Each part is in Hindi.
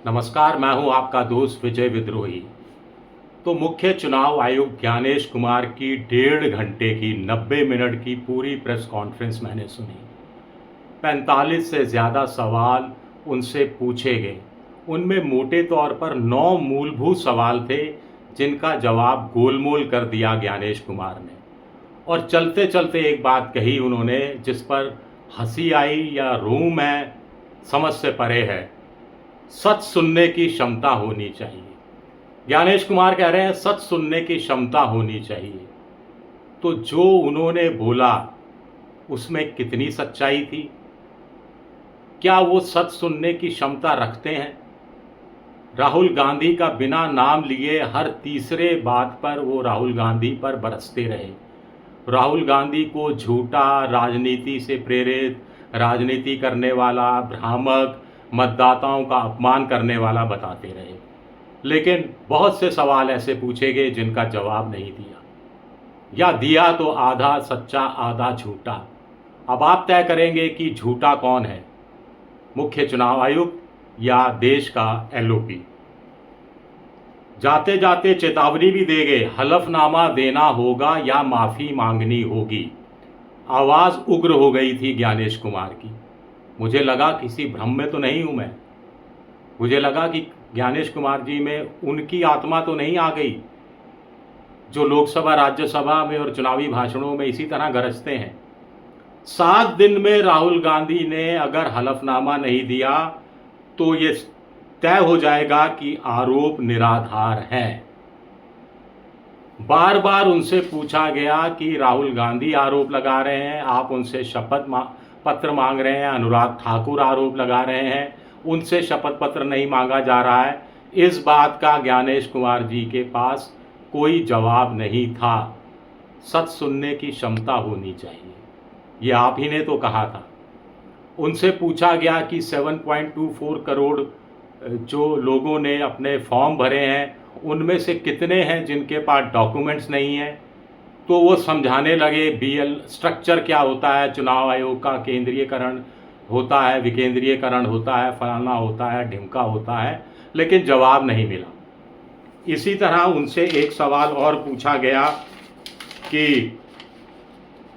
नमस्कार, मैं हूं आपका दोस्त विजय विद्रोही। तो मुख्य चुनाव आयुक्त ज्ञानेश कुमार की 1.5 घंटे की 90 मिनट की पूरी प्रेस कॉन्फ्रेंस मैंने सुनी। 45 से ज़्यादा सवाल उनसे पूछे गए। उनमें मोटे तौर पर 9 मूलभूत सवाल थे जिनका जवाब गोलमोल कर दिया ज्ञानेश कुमार ने। और चलते चलते एक बात कही उन्होंने जिस पर हंसी आई या रोऊं मैं समझ से परे है। सच सुनने की क्षमता होनी चाहिए। ज्ञानेश कुमार कह रहे हैं सच सुनने की क्षमता होनी चाहिए। तो जो उन्होंने बोला उसमें कितनी सच्चाई थी? क्या वो सच सुनने की क्षमता रखते हैं? राहुल गांधी का बिना नाम लिए हर तीसरे बात पर वो राहुल गांधी पर बरसते रहे। राहुल गांधी को झूठा, राजनीति से प्रेरित, राजनीति करने वाला, भ्रामक, मतदाताओं का अपमान करने वाला बताते रहे। लेकिन बहुत से सवाल ऐसे पूछे गए जिनका जवाब नहीं दिया, या दिया तो आधा सच्चा आधा झूठा। अब आप तय करेंगे कि झूठा कौन है, मुख्य चुनाव आयुक्त या देश का एलओपी। जाते जाते चेतावनी भी दे गए, हलफनामा देना होगा या माफ़ी मांगनी होगी। आवाज़ उग्र हो गई थी ज्ञानेश कुमार की। मुझे लगा किसी भ्रम में तो नहीं हूँ मैं। मुझे लगा कि ज्ञानेश कुमार जी में उनकी आत्मा तो नहीं आ गई जो लोकसभा राज्यसभा में और चुनावी भाषणों में इसी तरह गरजते हैं। 7 दिन में राहुल गांधी ने अगर हलफनामा नहीं दिया तो ये तय हो जाएगा कि आरोप निराधार है। बार बार उनसे पूछा गया कि राहुल गांधी आरोप लगा रहे हैं, आप उनसे शपथ पत्र मांग रहे हैं, अनुराग ठाकुर आरोप लगा रहे हैं, उनसे शपथ पत्र नहीं मांगा जा रहा है। इस बात का ज्ञानेश कुमार जी के पास कोई जवाब नहीं था। सच सुनने की क्षमता होनी चाहिए, ये आप ही ने तो कहा था। उनसे पूछा गया कि 7.24 करोड़ जो लोगों ने अपने फॉर्म भरे हैं उनमें से कितने हैं जिनके पास डॉक्यूमेंट्स नहीं हैं। तो वो समझाने लगे बीएल स्ट्रक्चर क्या होता है, चुनाव आयोग का केंद्रीयकरण होता है, विकेंद्रीयकरण होता है, फलाना होता है, ढिमका होता है, लेकिन जवाब नहीं मिला। इसी तरह उनसे एक सवाल और पूछा गया कि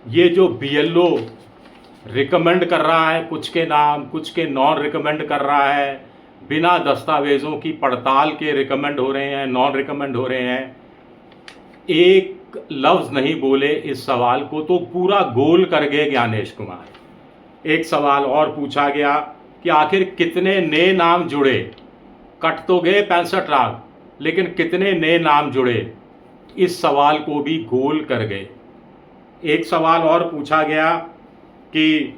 ये जो बीएलओ रिकमेंड कर रहा है कुछ के नाम, कुछ के नॉन रिकमेंड कर रहा है, बिना दस्तावेज़ों की पड़ताल के रिकमेंड हो रहे हैं, नॉन रिकमेंड हो रहे हैं, एक लफ्ज़ नहीं बोले इस सवाल को तो पूरा गोल कर गए ज्ञानेश कुमार। एक सवाल और पूछा गया कि आखिर कितने नए नाम जुड़े। कट तो गए 65 लाख, लेकिन कितने नए नाम जुड़े, इस सवाल को भी गोल कर गए। एक सवाल और पूछा गया कि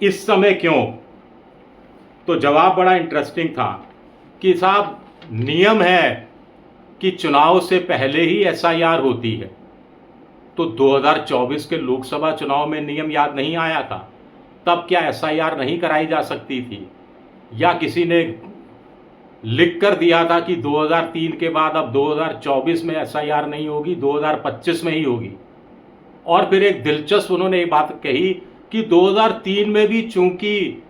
इस समय क्यों, तो जवाब बड़ा इंटरेस्टिंग था कि साहब नियम है कि चुनाव से पहले ही एसआईआर होती है। तो 2024 के लोकसभा चुनाव में नियम याद नहीं आया था, तब क्या एसआईआर नहीं कराई जा सकती थी? या किसी ने लिख कर दिया था कि 2003 के बाद अब 2024 में एसआईआर नहीं होगी, 2025 में ही होगी। और फिर एक दिलचस्प उन्होंने ये बात कही कि 2003 में भी चूंकि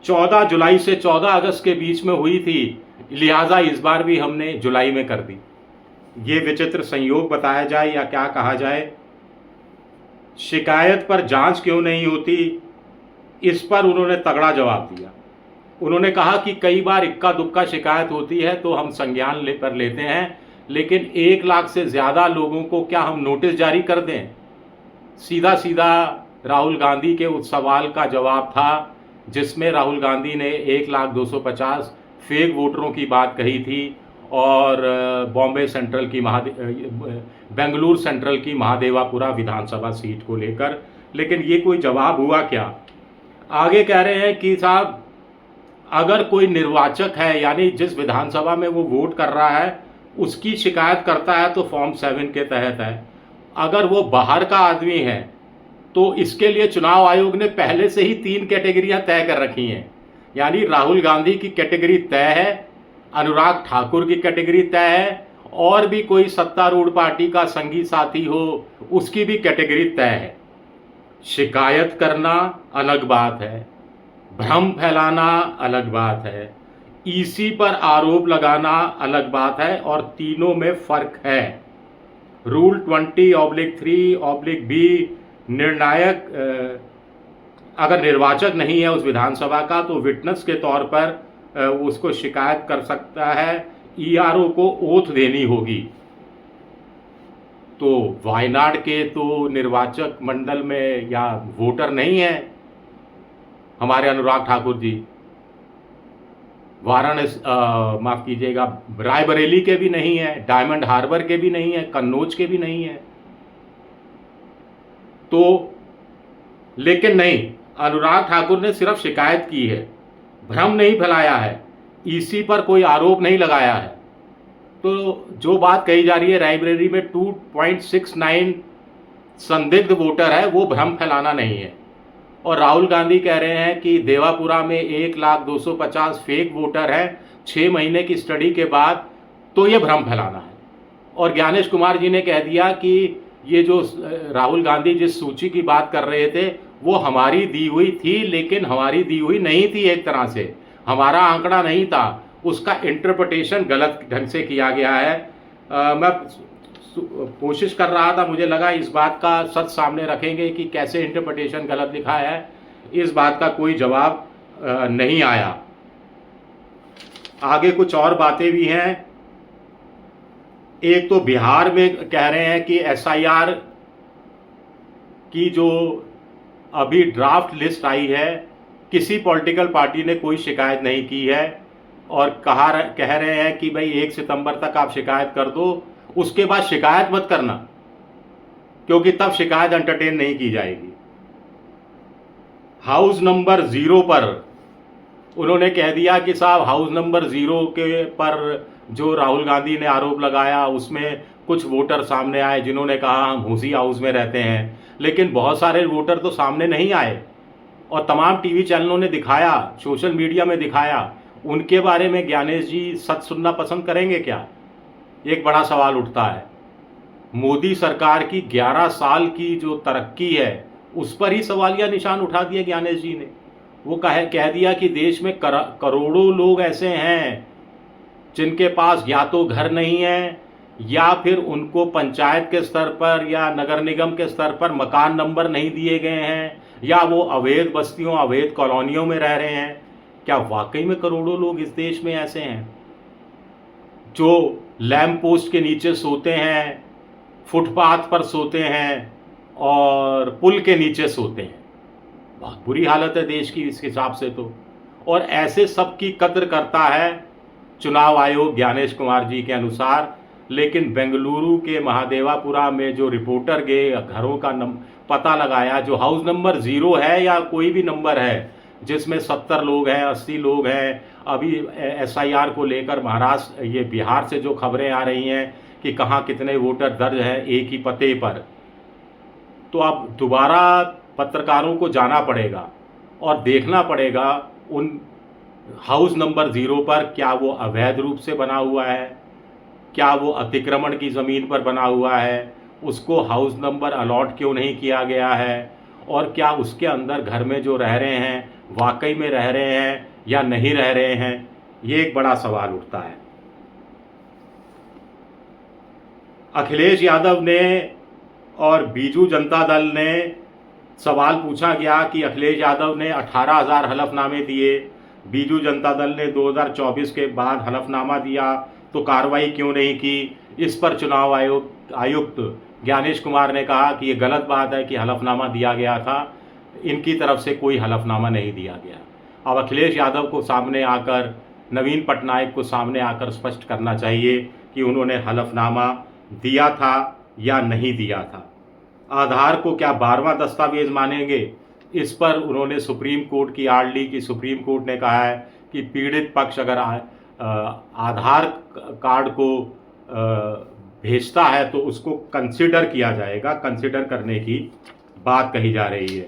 14 जुलाई से 14 अगस्त के बीच में हुई थी, लिहाजा इस बार भी हमने जुलाई में कर दी। ये विचित्र संयोग बताया जाए या क्या कहा जाए। शिकायत पर जांच क्यों नहीं होती, इस पर उन्होंने तगड़ा जवाब दिया। उन्होंने कहा कि कई बार इक्का दुक्का शिकायत होती है तो हम संज्ञान पर लेते हैं, लेकिन 1 लाख से ज़्यादा लोगों को क्या हम नोटिस जारी कर दें? सीधा सीधा राहुल गांधी के उस सवाल का जवाब था जिसमें राहुल गांधी ने 1,250,000 फेक वोटरों की बात कही थी और बॉम्बे सेंट्रल की बेंगलुरु सेंट्रल की महादेवापुरा विधानसभा सीट को लेकर। लेकिन ये कोई जवाब हुआ क्या? आगे कह रहे हैं कि साहब अगर कोई निर्वाचक है, यानी जिस विधानसभा में वो वोट कर रहा है, उसकी शिकायत करता है तो फॉर्म 7 के तहत है। अगर वो बाहर का आदमी है तो इसके लिए चुनाव आयोग ने पहले से ही 3 कैटेगरियां तय कर रखी हैं। यानी राहुल गांधी की कैटेगरी तय है, अनुराग ठाकुर की कैटेगरी तय है, और भी कोई सत्तारूढ़ पार्टी का संगी साथी हो उसकी भी कैटेगरी तय है। शिकायत करना अलग बात है, भ्रम फैलाना अलग बात है, ईसी पर आरोप लगाना अलग बात है, और तीनों में फर्क है। रूल 20/3/B निर्णायक अगर निर्वाचक नहीं है उस विधानसभा का तो विटनेस के तौर पर उसको शिकायत कर सकता है, ईआरओ को ओथ देनी होगी। तो वायनाड के तो निर्वाचक मंडल में या वोटर नहीं है हमारे अनुराग ठाकुर जी, वाराणसी माफ कीजिएगा रायबरेली के भी नहीं है, डायमंड हार्बर के भी नहीं है, कन्नौज के भी नहीं है। तो लेकिन नहीं, अनुराग ठाकुर ने सिर्फ शिकायत की है, भ्रम नहीं फैलाया है, ईसी पर कोई आरोप नहीं लगाया है। तो जो बात कही जा रही है रायबरेली में 2.69 संदिग्ध वोटर है, वो भ्रम फैलाना नहीं है। और राहुल गांधी कह रहे हैं कि देवापुरा में 1,250 फेक वोटर हैं 6 महीने की स्टडी के बाद, तो ये भ्रम फैलाना है। और ज्ञानेश कुमार जी ने कह दिया कि ये जो राहुल गांधी जिस सूची की बात कर रहे थे वो हमारी दी हुई थी, लेकिन हमारी दी हुई नहीं थी, एक तरह से हमारा आंकड़ा नहीं था, उसका इंटरप्रिटेशन गलत ढंग से किया गया है। मैं कोशिश कर रहा था, मुझे लगा इस बात का सच सामने रखेंगे कि कैसे इंटरप्रिटेशन गलत लिखा है, इस बात का कोई जवाब नहीं आया। आगे कुछ और बातें भी हैं। एक तो बिहार में कह रहे हैं कि एसआईआर की जो अभी ड्राफ्ट लिस्ट आई है, किसी पॉलिटिकल पार्टी ने कोई शिकायत नहीं की है, और कह रहे हैं कि भाई 1 सितंबर तक आप शिकायत कर दो, उसके बाद शिकायत मत करना, क्योंकि तब शिकायत एंटरटेन नहीं की जाएगी। हाउस नंबर 0 पर उन्होंने कह दिया कि साहब हाउस नंबर 0 के पर जो राहुल गांधी ने आरोप लगाया उसमें कुछ वोटर सामने आए जिन्होंने कहा हम उसी हाउस में रहते हैं, लेकिन बहुत सारे वोटर तो सामने नहीं आए, और तमाम टीवी चैनलों ने दिखाया, सोशल मीडिया में दिखाया। उनके बारे में ज्ञानेश जी सच सुनना पसंद करेंगे क्या? एक बड़ा सवाल उठता है। मोदी सरकार की 11 साल की जो तरक्की है उस पर ही सवालिया निशान उठा दिया ज्ञानेश जी ने। वो कह दिया कि देश में करोड़ों लोग ऐसे हैं जिनके पास या तो घर नहीं है, या फिर उनको पंचायत के स्तर पर या नगर निगम के स्तर पर मकान नंबर नहीं दिए गए हैं, या वो अवैध बस्तियों अवैध कॉलोनियों में रह रहे हैं। क्या वाकई में करोड़ों लोग इस देश में ऐसे हैं जो लैंप पोस्ट के नीचे सोते हैं, फुटपाथ पर सोते हैं और पुल के नीचे सोते हैं? बहुत बुरी हालत है देश की इस हिसाब से तो। और ऐसे सब की कद्र करता है चुनाव आयोग ज्ञानेश कुमार जी के अनुसार। लेकिन बेंगलुरु के महादेवापुरा में जो रिपोर्टर गए, घरों का पता लगाया, जो हाउस नंबर 0 है या कोई भी नंबर है जिसमें 70 लोग हैं, 80 लोग हैं, अभी एसआईआर को लेकर महाराष्ट्र ये बिहार से जो खबरें आ रही हैं कि कहाँ कितने वोटर दर्ज हैं एक ही पते पर, तो अब दोबारा पत्रकारों को जाना पड़ेगा और देखना पड़ेगा उन हाउस नंबर 0 पर क्या वो अवैध रूप से बना हुआ है, क्या वो अतिक्रमण की ज़मीन पर बना हुआ है, उसको हाउस नंबर अलॉट क्यों नहीं किया गया है, और क्या उसके अंदर घर में जो रह रहे हैं वाकई में रह रहे हैं या नहीं रह रहे हैं, ये एक बड़ा सवाल उठता है। अखिलेश यादव ने और बीजू जनता दल ने सवाल पूछा गया कि अखिलेश यादव ने 18,000 हलफनामे दिए, बीजू जनता दल ने 2024 के बाद हलफनामा दिया, तो कार्रवाई क्यों नहीं की? इस पर चुनाव आयुक्त ज्ञानेश कुमार ने कहा कि ये गलत बात है कि हलफनामा दिया गया था, इनकी तरफ से कोई हलफनामा नहीं दिया गया। अब अखिलेश यादव को सामने आकर, नवीन पटनायक को सामने आकर स्पष्ट करना चाहिए कि उन्होंने हलफनामा दिया था या नहीं दिया था। आधार को क्या 12वां दस्तावेज मानेंगे, इस पर उन्होंने सुप्रीम कोर्ट की आड़ ली कि सुप्रीम कोर्ट ने कहा है कि पीड़ित पक्ष अगर आधार कार्ड को भेजता है तो उसको कंसिडर किया जाएगा, कंसिडर करने की बात कही जा रही है।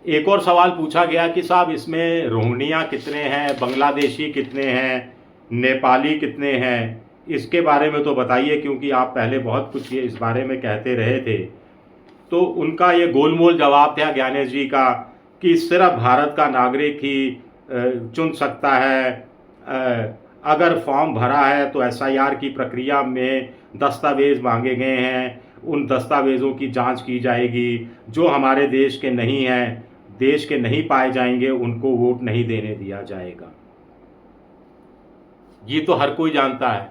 एक और सवाल पूछा गया कि साहब इसमें रोहिंग्या कितने हैं, बांग्लादेशी कितने हैं, नेपाली कितने हैं, इसके बारे में तो बताइए, क्योंकि आप पहले बहुत कुछ ये इस बारे में कहते रहे थे। तो उनका ये गोलमोल जवाब था ज्ञानेश जी का कि सिर्फ भारत का नागरिक ही चुन सकता है। अगर फॉर्म भरा है तो एसआईआर की प्रक्रिया में दस्तावेज़ मांगे गए हैं, उन दस्तावेज़ों की जांच की जाएगी। जो हमारे देश के नहीं हैं, देश के नहीं पाए जाएंगे, उनको वोट नहीं देने दिया जाएगा। ये तो हर कोई जानता है।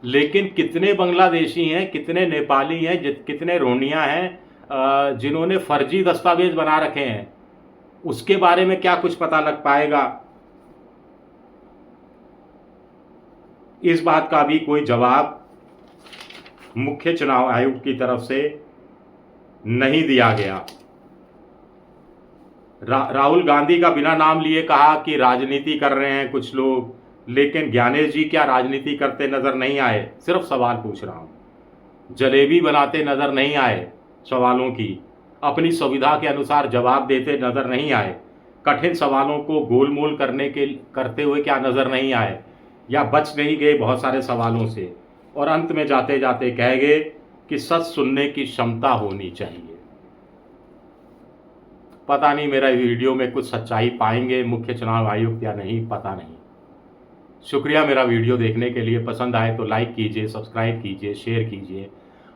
लेकिन कितने बांग्लादेशी हैं, कितने नेपाली हैं, कितने रोहिंग्या हैं जिन्होंने फर्जी दस्तावेज बना रखे हैं, उसके बारे में क्या कुछ पता लग पाएगा? इस बात का भी कोई जवाब मुख्य चुनाव आयोग की तरफ से नहीं दिया गया। राहुल गांधी का बिना नाम लिए कहा कि राजनीति कर रहे हैं कुछ लोग, लेकिन ज्ञानेश जी क्या राजनीति करते नजर नहीं आए? सिर्फ सवाल पूछ रहा हूं। जलेबी बनाते नजर नहीं आए सवालों की, अपनी सुविधा के अनुसार जवाब देते नजर नहीं आए? कठिन सवालों को गोलमोल करते हुए क्या नजर नहीं आए? या बच नहीं गए बहुत सारे सवालों से और अंत में जाते जाते कह गए कि सच सुनने की क्षमता होनी चाहिए? पता नहीं मेरा वीडियो में कुछ सच्चाई पाएंगे मुख्य चुनाव आयुक्त या नहीं, पता नहीं। शुक्रिया मेरा वीडियो देखने के लिए। पसंद आए तो लाइक कीजिए, सब्सक्राइब कीजिए, शेयर कीजिए।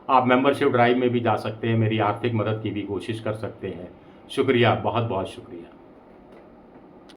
आप मेंबरशिप ड्राइव में भी जा सकते हैं, मेरी आर्थिक मदद की भी कोशिश कर सकते हैं। शुक्रिया, बहुत बहुत शुक्रिया।